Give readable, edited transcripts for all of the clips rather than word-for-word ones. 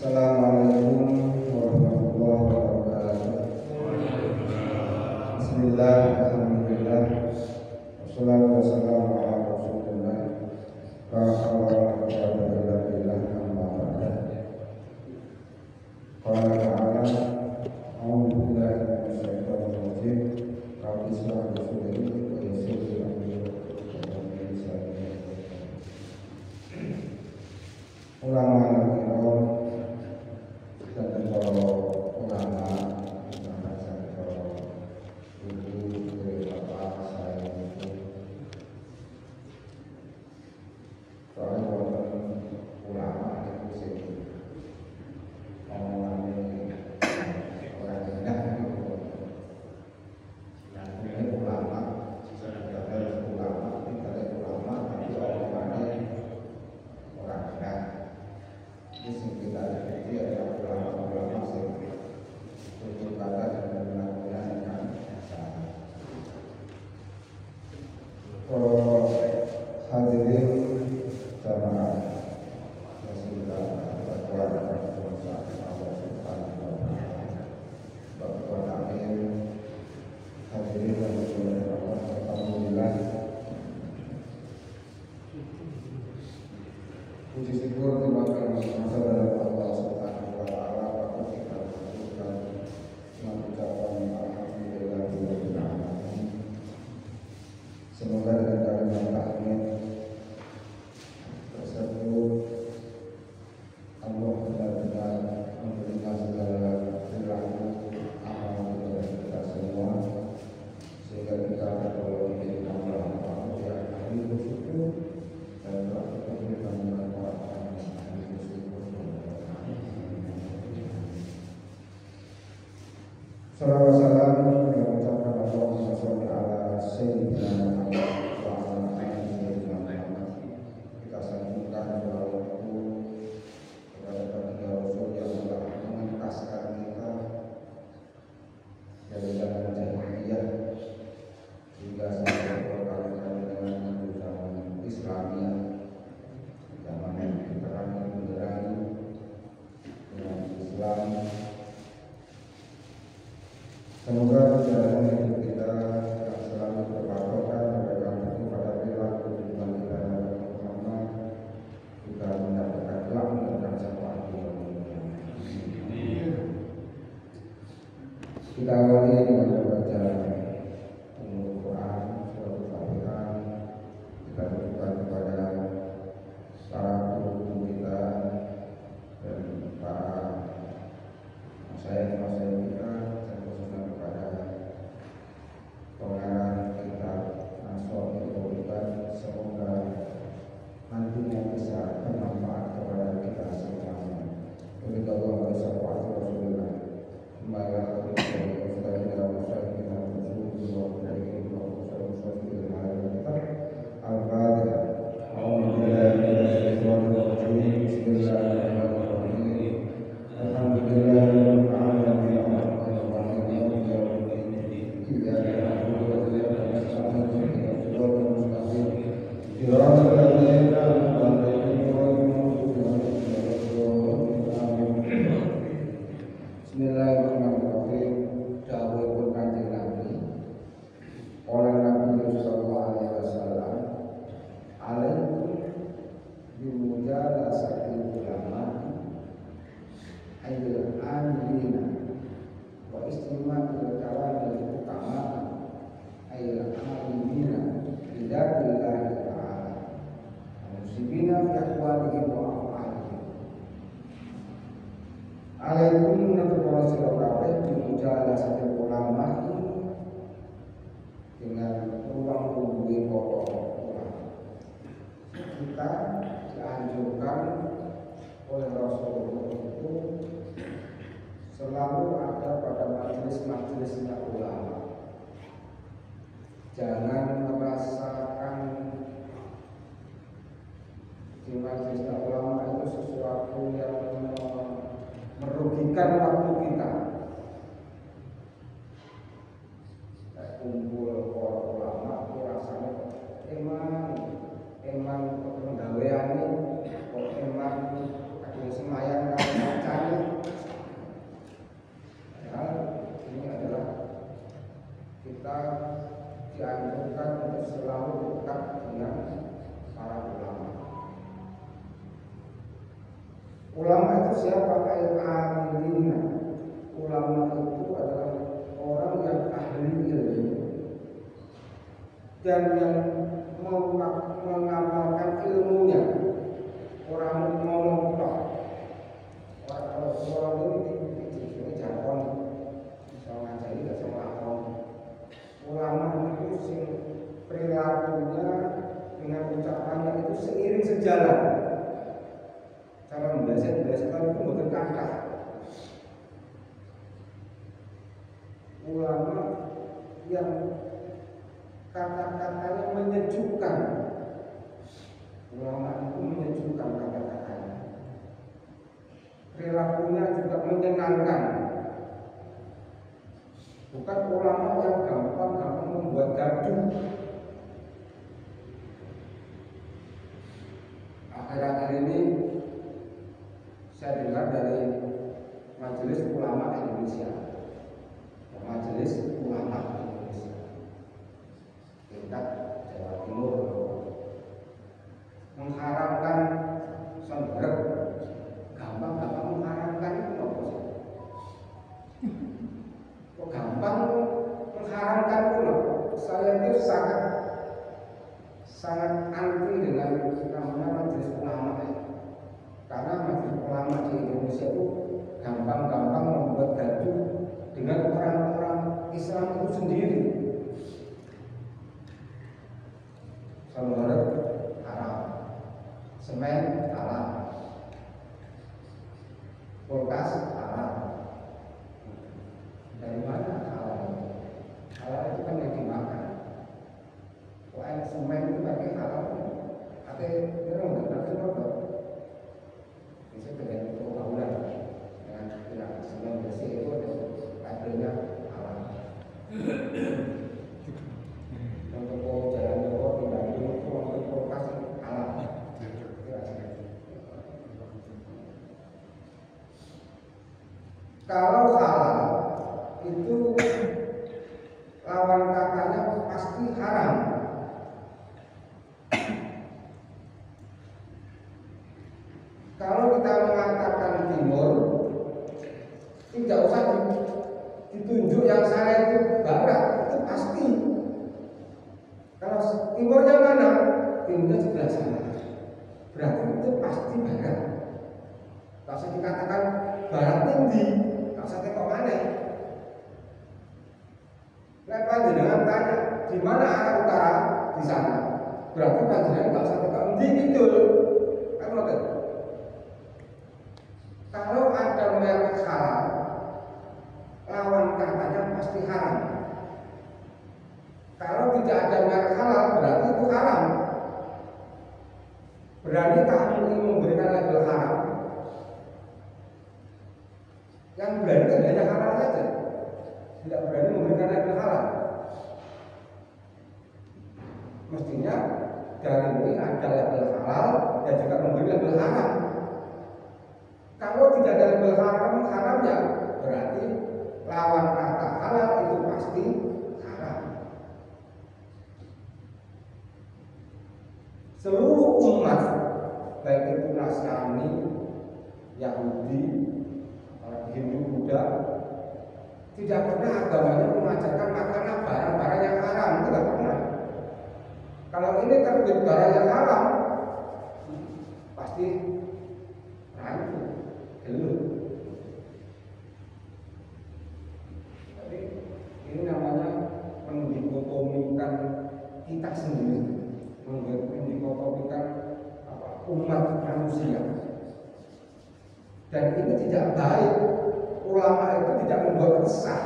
Assalamualaikum warahmatullahi wabarakatuh. Bismillah, alhamdulillah, wassalatu wassalamu ala rasulillah, la hawla wa la quwwata illa billah, amma ba'd. Qala ta'ala, a'udzu billahi minasy syaithanir rajim. Rabbi shrah li sadri wa yassir li amri wahlul 'uqdatam min lisani yafqahu qawli. Ulama al-kiram dan para ulama, bahkan para ibu, bapak, saya itu soalnya ulama itu sih omongannya orang enak gitu. Yang ini ulama, tidak ada ulama, tidak ada ulama, tapi omongannya orang enak. Ini kita jadi ada ulama-ulama sih tutur kata dan melakukan yang salah. Hadirin jamaah Rasulullah Allah Subhanahu wa taala. Bapak Amin, hadirin Rasulullah alhamdulillah. Puji syukur terima kasih kepada Allah Subhanahu wa taala pada kita lakukan mengucapkan alhamdulillahirabbil alamin. Semoga dengan kalimat tahmid tersebut Allah benar-benar memberikan segala perilaku amal kepada kita semua, sehingga kita kalau menjadi hamba-hamba yang ahli bersyukur dan beriman kepada Allah. Salawat salam yang mengucapkan Allahumma sholli ala sayyidina Muhammad wa ala ali sayyidina Muhammad. Kita sambungkan doa itu kepada baginda Rasul yang telah mengentaskan kita dari zaman jahiliyah hingga sampai berkali-kali dengan zaman Islamiyah, zaman terang yang benderang dengan Islam. Semoga perjalanan hidup kita yang selalu berpatokan pada perilaku tujuan kita dan Muhammad juga mendapatkan kelancaran dan syafaat di dunia. Kita awali dengan membaca Al-Quran, surat Al-Fatihah. Kita tujukan kepada para guru kita dan para masyayikh kita, pengarang kitab Nasr itu bukan, semoga nantinya bisa bermanfaat kepada kita semuanya. Begitu Allah bersyafaat Rasulullah. Bismillahirrahmanirrahim. Dawuhipun Kanjeng Nabi oleh Nabi sallallahu alaihi wasallam, alaikum bimujalasatil ulama ayyul amilina wa istima'il kalamil hukama ayyul alimina bidabillahi ta'ala musibina fi aqwalihim wa af'alihim. Alaikum nabi sira kabeh bimujalasatil ulama dengan ruang hubungi pokok ulama. Kita dianjurkan oleh Rasulullah itu selalu ada pada majelis-majelisnya ulama. Jangan merasakan di majelisnya ulama itu sesuatu yang merugikan waktu kita. untuk selalu dekat dengan para ulama. Ulama itu siapa? Al-amilina. Ulama itu adalah orang yang ahli ilmu dan yang mengamalkan ilmunya. Orang ngomong tok. Orang ini jargon, bisa ngajari gak sama akon. Ulama itu sing perilakunya dengan ucapannya itu seiring sejalan. Cara membelajar itu bukan kata. Ulama yang kata-katanya menyejukkan. Ulama itu menyejukkan kata-katanya. Perilakunya juga menyenangkan. Bukan ulama yang gampang membuat gaduh. Akhir-akhir ini saya dengar dari Majelis Ulama Indonesia, Majelis Ulama Indonesia tingkat Jawa Timur mengharamkan sembelih. Gampang mengharamkan itu apa sih? Kok gampang mengharamkan itu? Saya itu sangat anti dengan namanya Majelis Ulama. Karena Majelis Ulama di Indonesia itu gampang membuat gaduh dengan orang-orang Islam itu sendiri. Sembelih haram, semen halal, kulkas halal. Dari mana halal? Halal itu kan yang dimakan. Kok semen itu pakai halal? Artinya nggak ngerti apa? Bisa dengan pergaulan dengan semen bersih itu labelnya halal. Untuk jalan Jawa tidak itu untuk kulkas halal. Kalau halal itu lawan katanya pasti haram. Kalau kita mengatakan timur, tidak usah ditunjuk yang sana itu barat, itu pasti. Kalau timurnya mana? Timurnya sebelah sana. Berarti itu pasti barat. Kalau saya dikatakan barat tinggi, kalau saya tengok mana? Nah, panjenengan tanya di mana arah utara? Di sana. Berarti panjenengan kalau saya tengok di kidul, kan betul. Kalau ada merek halal, lawan katanya pasti haram. Kalau tidak ada merek halal, berarti itu haram. Beranikah ini memberikan label haram? Yang berani kan hanya halal saja, tidak berani memberikan label halal. Mestinya dari ini ada label halal dan juga memberi label haram. Kalau tidak ada label haramnya, berarti lawan kata halal itu pasti haram. Seluruh umat, baik itu Nasrani, Yahudi, Hindu, Buddha, tidak pernah agamanya mengajarkan makanlah barang-barang yang haram, tidak pernah. Kalau ini terbit barang yang haram, pasti rancu, gelut. Jadi ini namanya mendikotomikan kita sendiri, mendikotomikan umat manusia. Dan ini tidak baik. Ulama itu tidak membuat resah.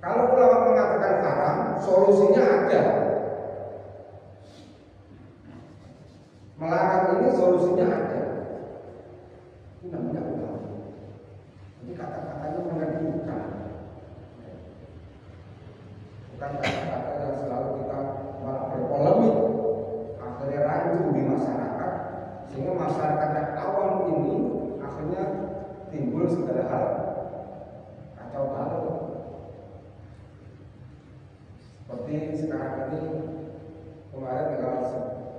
Kalau ulama mengatakan haram, solusinya ada. Melarang ini solusinya ada. Ini namanya ulama. Jadi kata-katanya menentukan. Bukan kata-kata yang selalu kita malah berpolemik, akhirnya rancu di masyarakat, sehingga masyarakat yang awam ini akhirnya timbul segala hal kacau balau. Seperti sekarang Nanti kemarin tanggal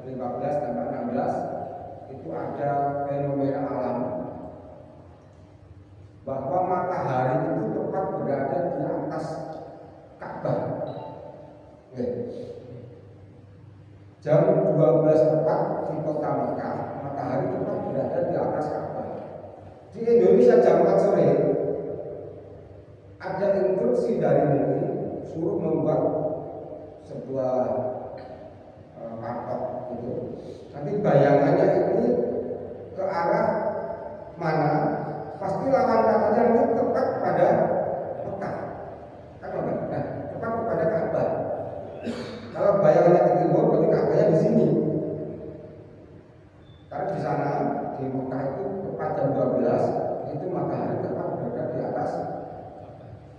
15 dan 16 itu ada fenomena alam bahwa matahari itu tepat berada di atas Ka'bah. Jam 12 tepat di kota Mekah, matahari tepat berada di atas Ka'bah. Di Indonesia jam 4 sore ada instruksi dari MUI suruh membuat sebuah patok gitu. Nanti bayangannya ini ke arah mana? Pasti lawan katanya itu tepat pada Mekah. Kan enggak? Nah, tepat kepada Ka'bah. Kalau bayangannya ke timur, berarti Ka'bahnya di sini. Karena di sana di Mekah itu tepat jam 12 itu matahari tepat berada di atas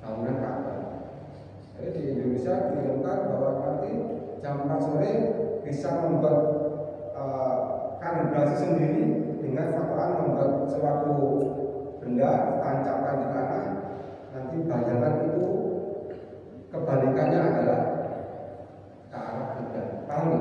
bangunan Ka'bah. Jadi di Indonesia diumumkan bahwa nanti jam 4 sore bisa membuat kalibrasi sendiri dengan faktoran membuat suatu benda tancapkan di tanah, nanti bayangan itu kebalikannya adalah ke arah kiblat. Paham ya?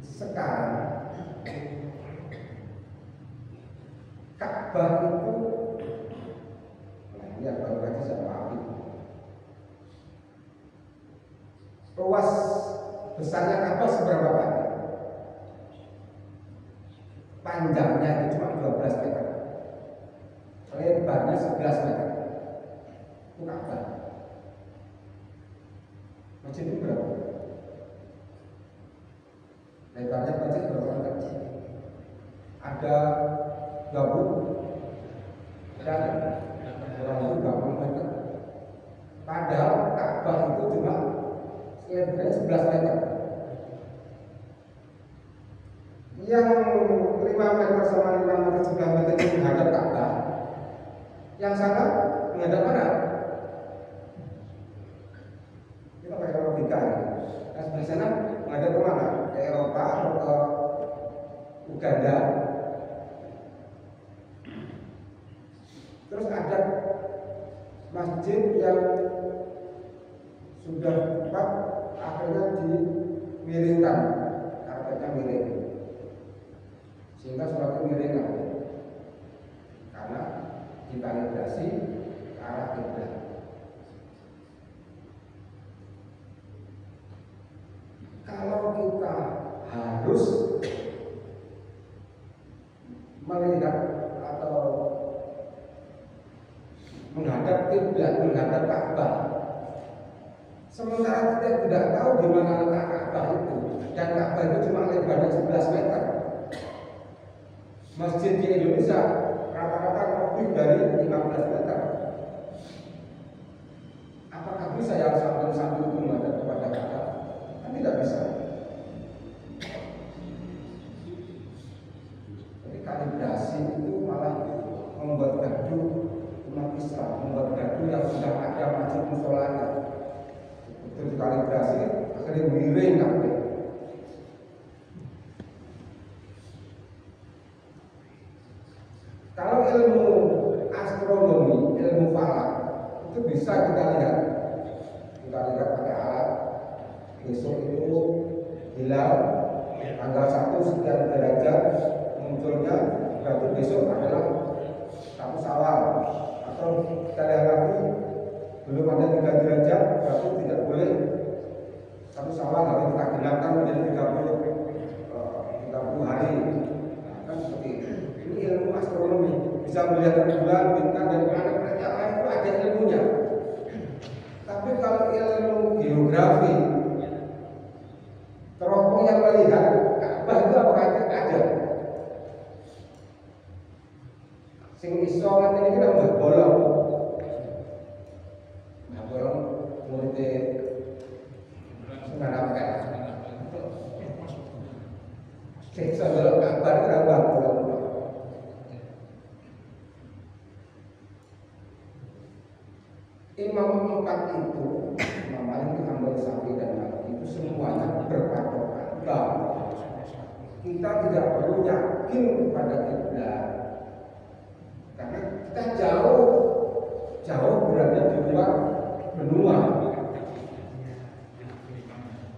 Sekarang Ka'bah itu, nah ini yang baru lagi saya pahami. Luas besarnya Ka'bah seberapa banyak? Panjangnya itu cuma 12 meter, lebarnya 11 meter. Itu Ka'bah. Masjid itu berapa? Lebarnya masjid berapa meter? Ada 20 dan kurang lebih 20 meter. Padahal Ka'bah itu cuma lebarnya 11 meter. Yang 5 meter sama 5 meter 11 meter itu menghadap Ka'bah. Yang sana menghadap mana? Kita pakai logika. Nah, sebelah sana menghadap ke mana? Ke Eropa atau ke Uganda? Terus ada masjid yang sudah tepat akhirnya dimiringkan, karpetnya miring, sehingga suatu miringan karena dikalibrasi ke arah kiblat. Kalau kita harus melihat atau menghadap kiblat, menghadap Ka'bah, sementara kita tidak tahu di mana letak Ka'bah itu, dan Ka'bah itu cuma lebarnya 11 meter. Masjid di Indonesia rata-rata lebih dari 15 meter. Apakah bisa yang satu itu menghadap kepada Ka'bah? Kan tidak bisa. Jadi kalibrasi itu malah membuat gaduh umat Islam, membuat gaduh yang sudah ada masjid musholanya. Itu dikalibrasi, akhirnya miring kabeh. Kalau ilmu astronomi, ilmu falak itu bisa kita lihat pakai alat. Besok itu hilal tanggal 1 sekian derajat munculnya, berarti besok adalah 1 Syawal. Atau kita lihat lagi belum ada 3 derajat, berarti tidak boleh 1 Syawal, harus kita genapkan menjadi 30 hari. Nah, kan seperti itu. Ini ilmu astronomi, bisa melihat bulan, bintang dan planet yang lain itu ada ilmunya. Tapi kalau ilmu geografi, teropong yang melihat Ka'bah itu apakah ada? Sing iso ngerti iki nambah bolong. Nah, bolong muridé sekarang kan. Sing iso delok Ka'bah itu nambah bolong. Imam 4 itu, Imam Malik, Hambali, Syafi'i dan Maliki itu semuanya berpatokan bahwa kita tidak perlu yakin kepada kiblat, benua.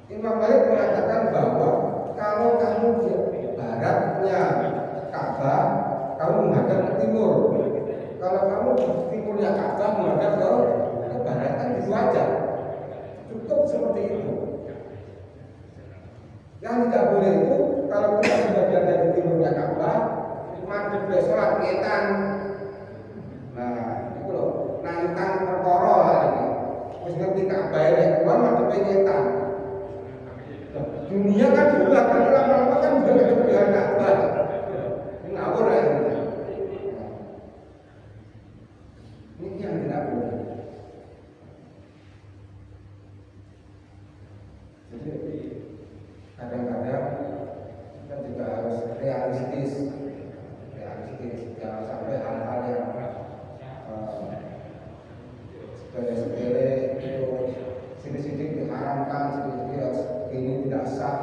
Imam Malik mengatakan bahwa kalau kamu di baratnya Ka'bah, kamu menghadap ke timur. Kalau kamu di timurnya Ka'bah menghadap ke barat, kan itu aja. Cukup seperti itu. Yang tidak boleh itu kalau kita sudah berada di timurnya Ka'bah, madhep ke sholat ngetan. Nah, itu loh, nantang perkara lah ini. Wis ngerti Ka'bah ya, kuwi madhep ngetan. Dunia kan jelas, kan lama-lama kan juga ada dengan Ka'bah. Ini ngawur ya ini. Ini yang tidak boleh. Jadi kadang-kadang kita juga harus realistis, jangan sampai hal-hal yang sepele-sepele itu sidik-sidik diharamkan, sidik-sidik ini tidak sah,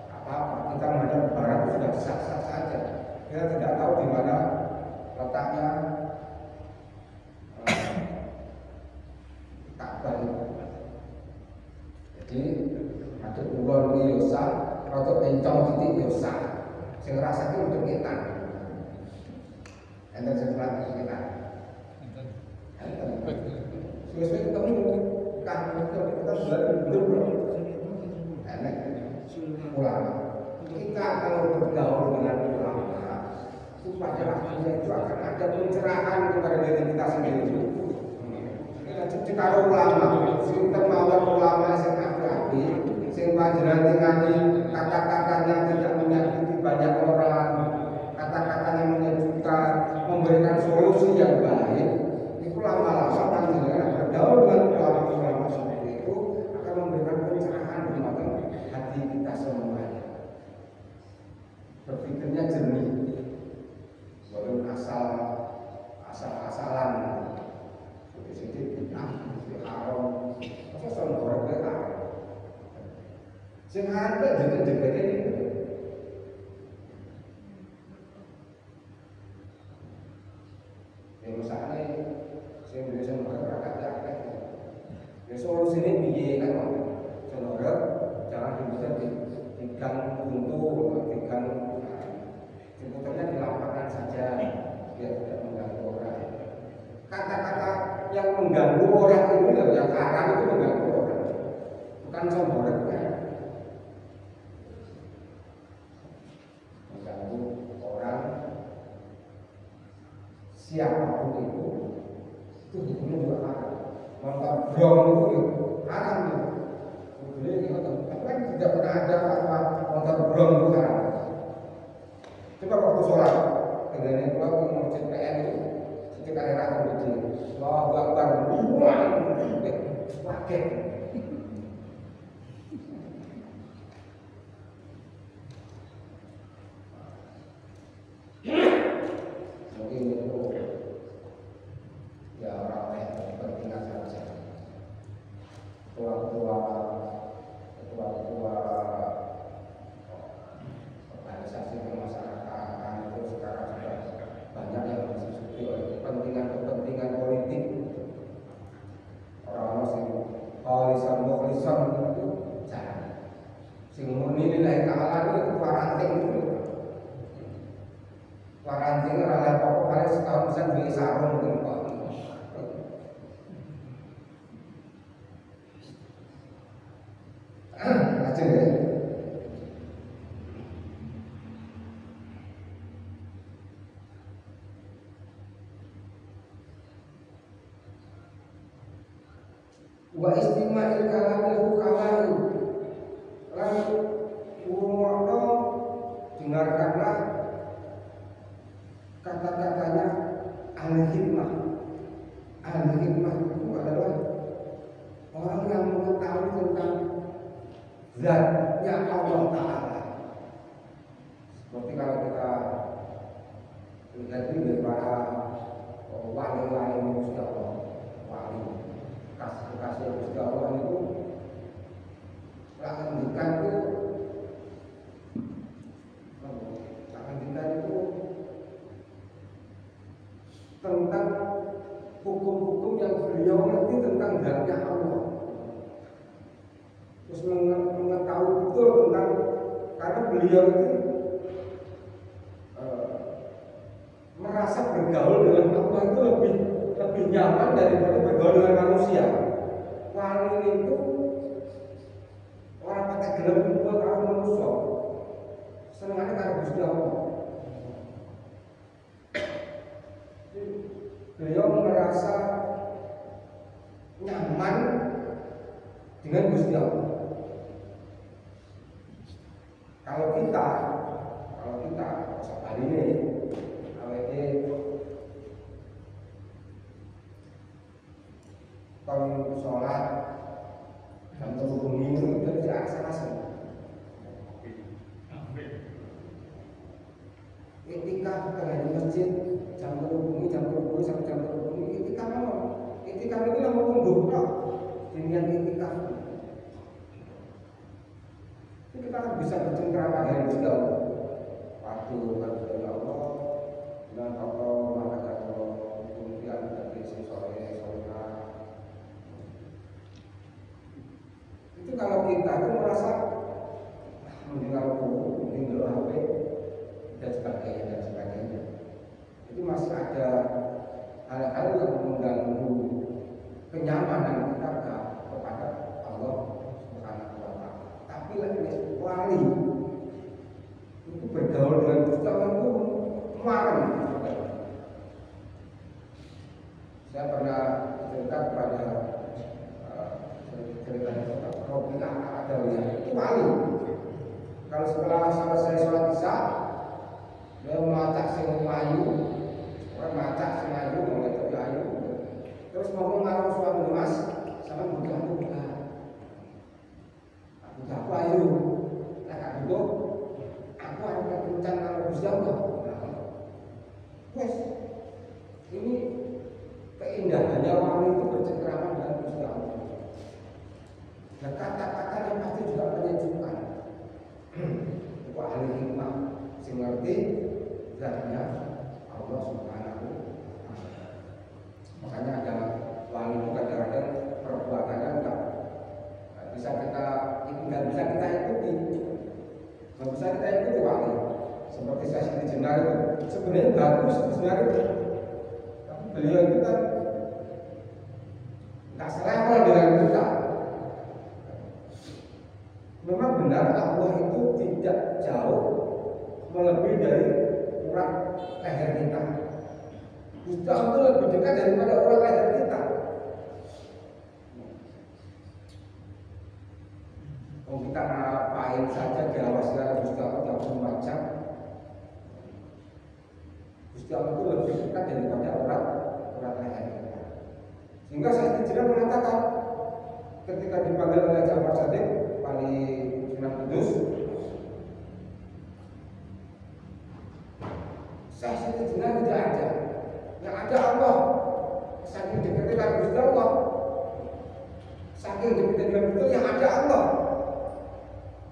apa-apa kita menghadap ke barat itu sudah sah-sah saja. Kita tidak tahu di mana letaknya Ka'bah itu. Jadi ada ulur iki yo sah, rada encong titik yo sah. Sing ngrasake untuk kita. Enten sing salat kita. Enten. Suwe-suwe ketemu kan kita bulan hidup. Enak ulama. Kita kalau bergaul dengan ulama, supaya akhirnya itu akan ada pencerahan kepada diri kita sendiri. Kita kalau ulama, sinten mawon ulama sing apik-apik, sing panjenengan tinggali kata-katanya tidak menyakiti banyak orang, kata-katanya menyejukkan, memberikan solusi yang baik, itu lama-lama panjenengan bergaul dengan ulama-ulama seperti itu akan memberikan pencerahan di hati kita semuanya. Berpikirnya jernih, bukan asal-asalan. Sedikit haram, masa soal orang haram. Sing haram kan juga ini. Yang misalnya, saya biasa orang rakyat. Ya solusi ini biaya kan, saudara jangan bisa digang buntu, digang sebetulnya dilaporkan saja, biar tidak mengganggu orang. Kata-kata yang mengganggu orang itu yang haram itu mengganggu orang, bukan sombong ya. Mengganggu orang siapapun itu hukumnya juga haram. Nonton brong itu haram itu. Tapi kan tidak pernah ada fatwa nonton brong itu haram. Coba waktu sholat, dengan yang keluar ke masjid PN itu. Kita era kecil, Allahu Akbar, pakai. Mungkin itu ya orang yang berkepentingan saja. Ketua-ketua organisasi kemasyarakatan itu sekarang sudah banyak yang disusupi oleh kepentingan politik. Orang-orang kholisan itu jangan. Sing murni lillahi ta'ala itu paranting itu. Paranting ora apa-apa paling setahun bisa duwe sarung gitu Pak. Lajeng ya. Wa istima'il kalamil hukamai, lalu urungokno dengarkanlah kata-katanya ahli hikmah. Ahli hikmah itu adalah orang yang mengetahui tentang zatnya Allah Ta'ala. Seperti kalau kita lihat ini para wali-wali manusia Allah, wali kasih-kasih Gusti Allah itu lakukan itu tentang hukum-hukum yang beliau ngerti tentang zatnya Allah. Terus mengetahui betul tentang, karena beliau itu merasa bergaul dengan Allah itu lebih nyaman daripada bergaul dengan manusia. Wali itu orang pakai gelem kumpul karo manusia. Senengane karo Gusti Allah. Beliau merasa nyaman dengan Gusti Allah. Kalau kita sekali ini kalau sholat dan berhubungi itu tidak asal-asal. Ketika kita di masjid jam berhubungi sampai jam berhubungi, ketika itu lah menunggu dengan ketika kita kan bisa bercengkrama dengan Gusti Allah. Waktu dari Allah dan Allah maka kemudian dari sore itu kalau kita itu merasa mendengar HP dan sebagainya itu masih ada hal-hal yang mengganggu kenyamanan kita kepada Allah Subhanahu wa Ta'ala. Tapi wali itu bergaul dengan Gusti Allah itu kemarin. Saya pernah cerita kepada Robiah Adawiyah itu wali. Kalau setelah selesai sholat isya, dia macak sing ayu, orang macak sing ayu, ngeliat ayu, terus ngomong karo suami Mas, sama buka aku ayu, aku ada kencan karo Gusti Allah. Wes, ini keindahannya wali itu bercengkrama dengan Gusti Allah. Dan kata-kata yang pasti juga menyejukkan. Itu ahli hikmah, sing ngerti zatnya Allah Subhanahu wa Ta'ala. Makanya ada wali itu kadang-kadang perbuatannya nggak bisa kita ikuti, nggak bisa kita ikuti wali. Seperti Sayyidi Jenar itu sebenarnya bagus sebenarnya, tapi beliau itu kan nggak selevel dengan kita. Memang benar Allah itu tidak jauh melebihi dari urat leher kita. Gusti Allah itu lebih dekat daripada urat leher kita. Kalau kita ngapain saja diawasi oleh Gusti Allah 24 jam, Gusti Allah itu lebih dekat daripada urat leher kita. Sehingga saya tidak mengatakan ketika dipanggil oleh Ja'far Shadiq wali Sunan Kudus, saya tidak ada, yang ada Allah. Saking dekatnya dengan Gusti Allah, saking dekatnya dengan Gusti yang ada Allah.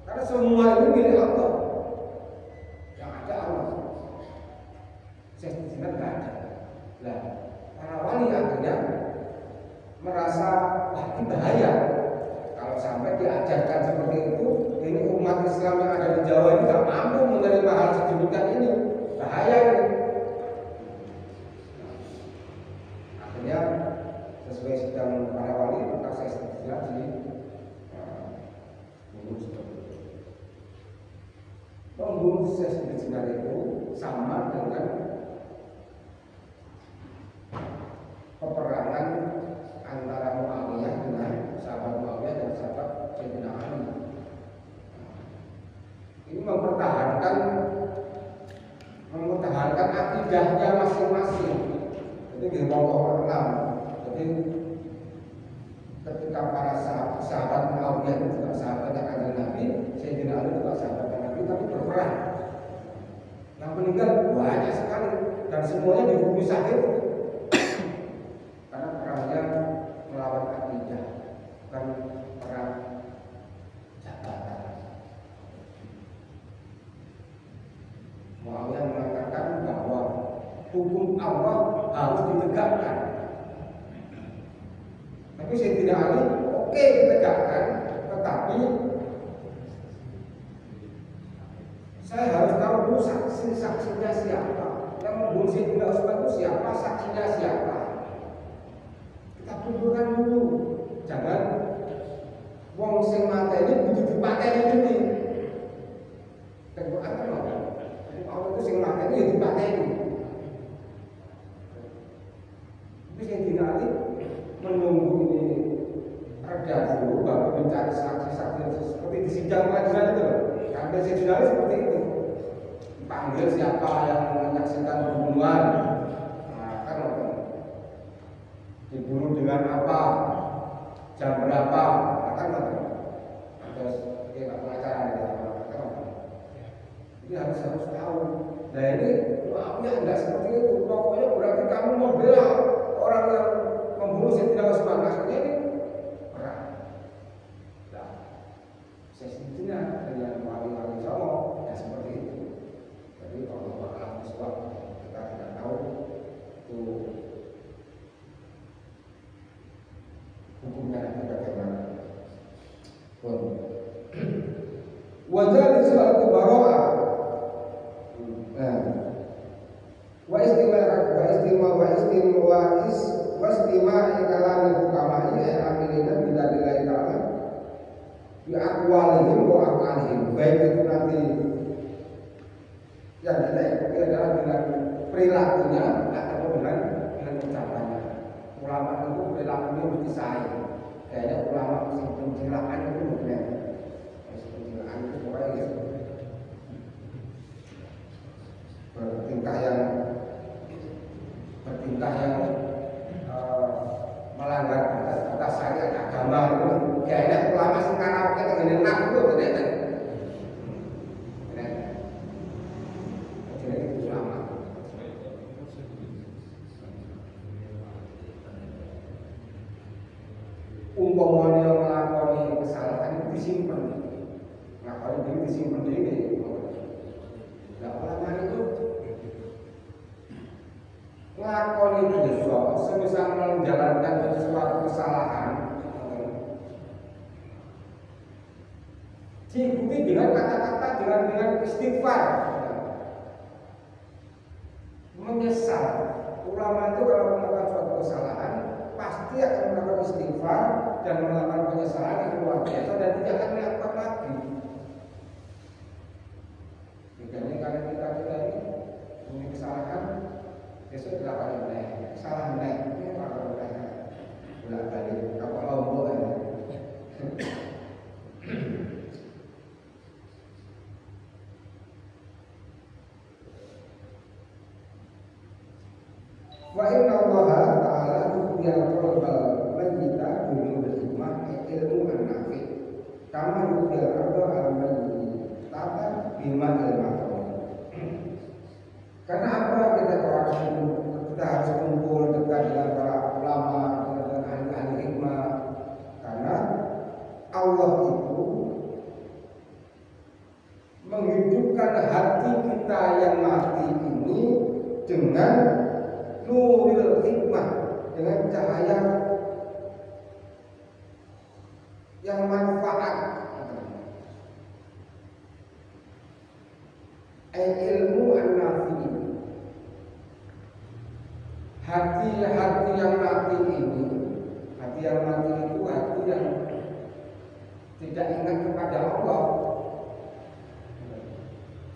Karena semua ini milik Allah, yang ada Allah. Saya tidak ada. Nah, para wali akhirnya merasa wah ini bahaya. Kalau sampai diajarkan seperti itu, ini umat Islam yang ada di Jawa ini tidak mampu menerima hal sedemikian ini. Bahaya ini. Akhirnya sesuai sidang para wali, maka saya istilah di membunuh Sayyidina Jenar itu sama dengan peperangan antara Muawiyah dengan sahabat Muawiyah dan sahabat Sayyidina Ali. Ini mempertahankan akidahnya masing-masing. Jadi di pokok 6. Jadi ketika para sahabat Muawiyah itu juga sahabatnya Kanjeng Nabi, Sayyidina Ali juga sahabatnya Nabi, tapi berperang. Yang meninggal banyak sekali dan semuanya dihukumi syahid. Karena perangnya melawan akidah, bukan perang jabatan. Muawiyah mengatakan bahwa hukum Allah harus ditegakkan. Sayyidina Ali oke ditegakkan, tetapi saya harus tahu dulu saksinya siapa. Yang membunuh Sayyidina Utsman itu siapa, saksinya siapa. Kita kumpulkan dulu. Jangan wong sing mateni kudu dipateni dulu. Kedua kan Allah itu sing mateni ya dipateni. Tapi Sayyidina Ali menunggu ini reda dulu baru mencari saksi-saksi seperti di sidang pengadilan itu. Karena Sayyidina Ali seperti itu. Panggil siapa yang menyaksikan pembunuhan, nah, kan dibunuh dengan apa, jam berapa, nah, kan terus pengacara jadi harus tahu. Nah ini maafnya enggak seperti itu. Pokoknya berarti kamu membela orang yang membunuh Sayyidina Utsman. Maksudnya ini perang. Nah, sesungguhnya dengan wali-wali Songo ya seperti itu. Jadi kalau alam Islam kita tidak tahu itu hukumnya nanti bagaimana. Wajah di soal kebaroah. Wa istimah ikalan hukama ini amilina bila dilai ta'ala bi aqwalihim wa aqalihim. Baik itu nanti yang kita ikuti adalah dengan perilakunya atau dengan ucapannya. Ulama itu perilakunya mesti sahih. Kayaknya ulama mesti pencilaan itu bukan. Pencilaan itu pokoknya gitu. Bertingkah yang melanggar batas syariat agama itu. Kayaknya ulama sekarang kita dengan nafsu ternyata. Umpamanya melakoni kesalahan itu disimpan, melakoni diri disimpan diri. Nah, ulama itu melakoni dosa, semisal menjalankan sesuatu kesalahan, diikuti dengan kata-kata, dengan istighfar, menyesal. Ulama itu kalau melakukan suatu kesalahan pasti akan melakukan istighfar dan melakukan penyesalan yang luar biasa dan tidak akan melakukan lagi. Bedanya kalau kita ini punya kesalahan, besok dilakukan kesalahan ini kalau bolak balik apa lombok ya. Wa inna Allah ta'ala yukhdiyal qalbal mayyita bil hikmah ilmu an-nafi kama yukhdiyal arda al-mayyita bima al-ma'ruf. Karena apa kita harus kumpul dekat dengan para ulama, dengan ahli-ahli hikmah? Karena Allah itu menghidupkan hati kita yang mati ini dengan nuril hikmah, dengan cahaya yang manfaat. Ilmu an-nafi. Hati yang mati ini, hati yang mati itu hati yang tidak ingat kepada Allah.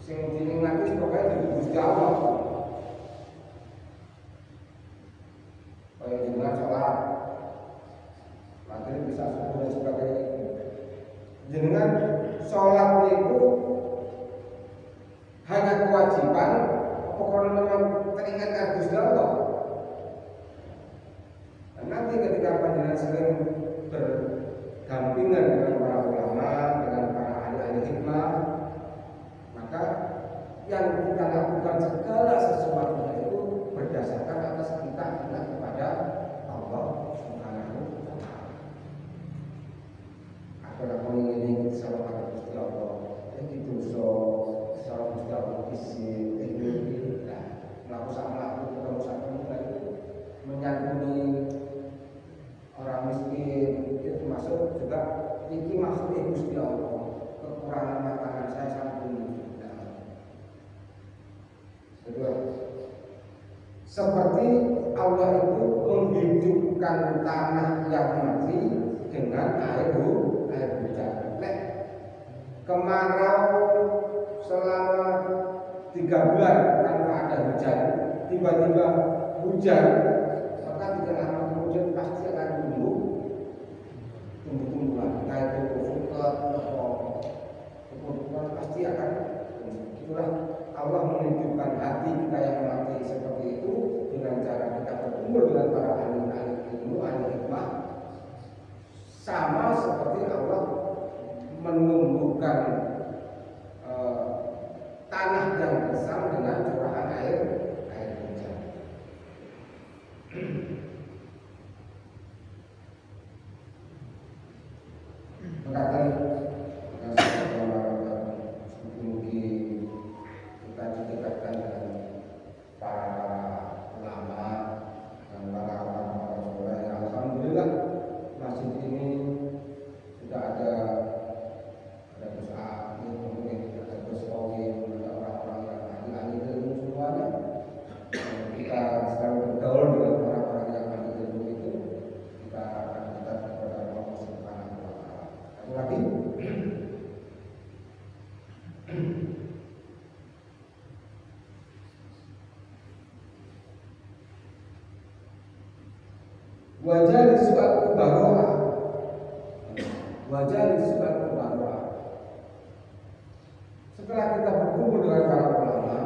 Sing diingat itu pokoknya di Gusti Allah. Kayak dengan sholat, materi bisa subuh dan sebagainya. Dengan sholat itu hanya kewajiban, pokoknya memang teringat Gusti Allah. Dan nanti ketika panjenengan sering berdampingan dengan para ulama, dengan para ahli-ahli hikmah, maka yang kita lakukan segala sesuatunya itu berdasarkan atas kita ingat kepada Allah Subhanahu wa Ta'ala. Aku lakukan ini sama pada Gusti Allah. Itu sama Gusti Allah isi ini. Melakukan itu menyantuni orang miskin, Iki maksudnya Gusti Allah, kekurangan makanan saya sampun. Kedua, seperti Allah itu menghidupkan tanah yang mati dengan air hujan. Kemarau selama 3 bulan tanpa ada hujan, tiba-tiba hujan, maka tidak lama kemudian pasti akan tumbuh-tumbuhan, entah itu rumput atau tumbuh-tumbuhan pasti akan tumbuh. Itulah Allah menunjukkan hati kita yang mati seperti itu dengan cara kita berkumpul dengan para ahli ilmu, ahli hikmah, sama seperti Allah menumbuhkan tanah yang besar dengan curahan air hujan. Mengatakan mungkin kita didekatkan dengan para ulama dan para soleh. Alhamdulillah masjid ini sudah ada Gus Amin, kemudian ada Gus Tauhid, ada orang-orang yang ahli ilmu semuanya. Kita selalu bergaul dengan orang-orang yang ahli ilmu itu, kita akan dekat kepada Allah Subhanahu wa Ta'ala. Satu lagi, wajah disuat kubaroah, wajah disuat kubaroah. Setelah kita berkumpul dengan para ulama,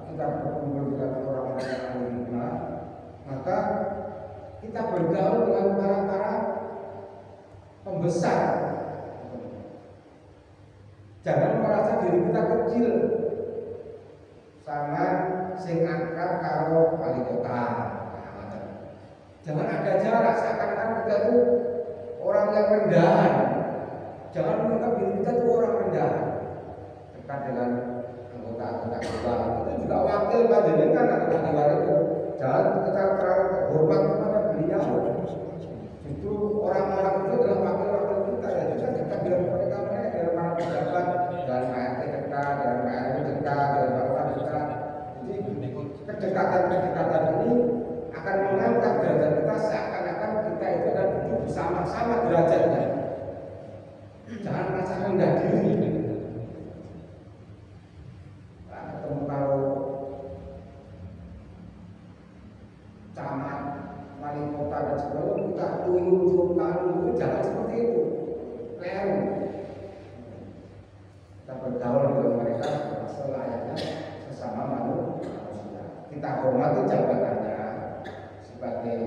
kita berkumpul dengan orang-orang yang ahli hikmah, maka kita bergaul dengan para pembesar. Jangan merasa diri kita kecil, sangat sing akrab karo wali kota. Jangan ada jarak, seakan-akan kita itu orang yang rendahan. Jangan menganggap diri kita itu orang rendahan. Dekat dengan anggota-anggota dewan, itu juga wakil panjenengan anggota dewan itu. Jangan kita terlalu hormat kepada beliau. Itu orang-orang itu adalah wakil-wakil kita ya. Kita dekat dengan mereka dengan para pejabat, dengan PRT dekat, dengan PRW dekat, dengan para dekat. Jadi kedekatan ini akan mengangkat derajat kita seakan-akan kita itu akan duduk bersama-sama derajatnya. Jangan merasa rendah diri. Ketemu kalau camat, wali kota dan sebagainya kita tunjuk tangan itu jangan seperti itu. Keliru. Kita bergaul dengan mereka selayaknya sesama manusia. Kita hormati jabatannya sebagai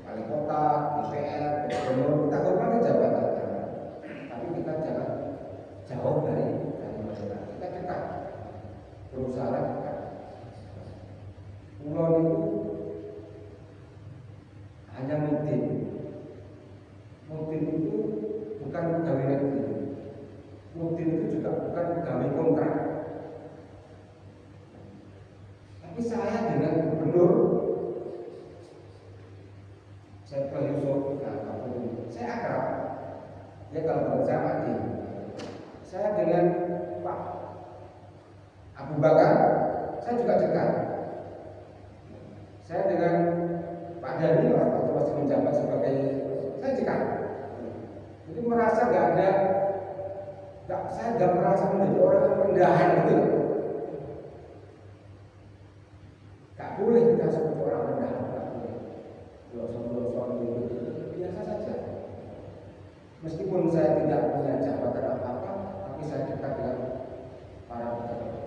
wali kota, DPR, gubernur, kita hormati jabatannya. Tapi kita jangan jauh dari mereka. Kita dekat, berusaha dekat. Pulau itu hanya mutim. Mutim itu bukan pegawai negeri. Mutim itu juga bukan pegawai kontrak. Tapi saya dengan gubernur saya Yusuf, saya akrab. Ya kalau saya mati. Saya dengan Pak Abu Bakar, saya juga dekat. Saya dengan Pak Dhani waktu masih menjabat sebagai saya dekat. Jadi merasa saya nggak merasa menjadi orang yang rendahan gitu. Gak boleh kita sebagai orang rendahan. Dosa-dosa biasa saja. Meskipun saya tidak punya jabatan apa-apa, tapi saya dekat dengan para pejabat.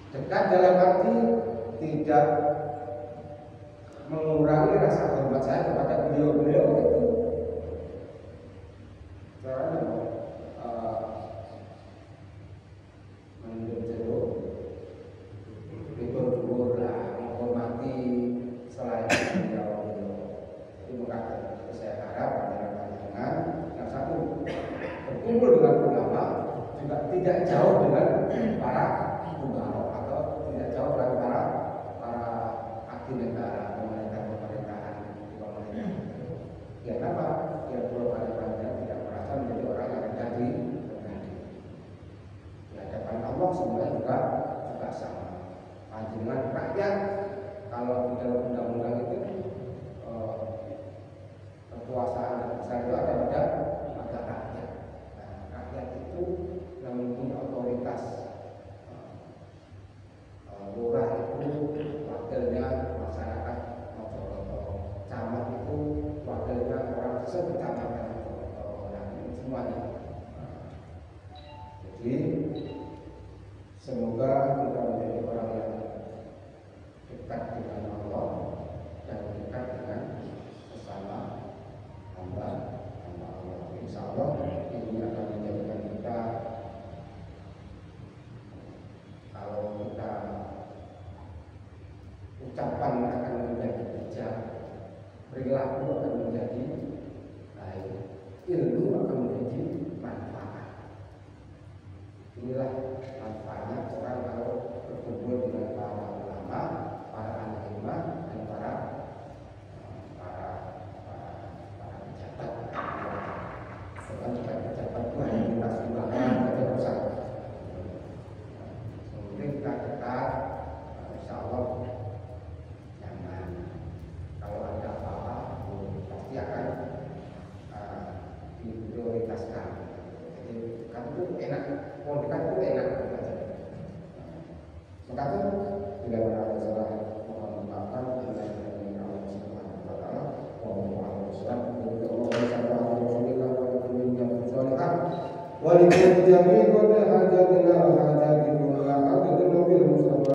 Dekat dalam arti tidak mengurangi rasa hormat saya kepada beliau-beliau itu. Karena menghormati selain beliau. Jadi saya harap panjenengan yang satu berkumpul dengan ulama juga tidak jauh dengan para ulama atau tidak jauh dengan para aktif negara, pemerintahan. Ya kenapa? Ya akan menjadi bijak, perilaku akan menjadi baik, ilmu akan menjadi manfaat. Inilah manfaatnya orang kalau berkumpul dengan para ulama, para alimah, dan para pejabat. Bukan juga pejabat itu hanya minta sumbangan saja usah. Mungkin kita dekat, insya Allah jangan. Kalau ada apa-apa, pasti akan diprioritaskan. Jadi kan itu enak, mau dekat itu enak. Maka itu bila mana ada salah, mohon maafkan. Allah Subhanahu Wa Taala. Wa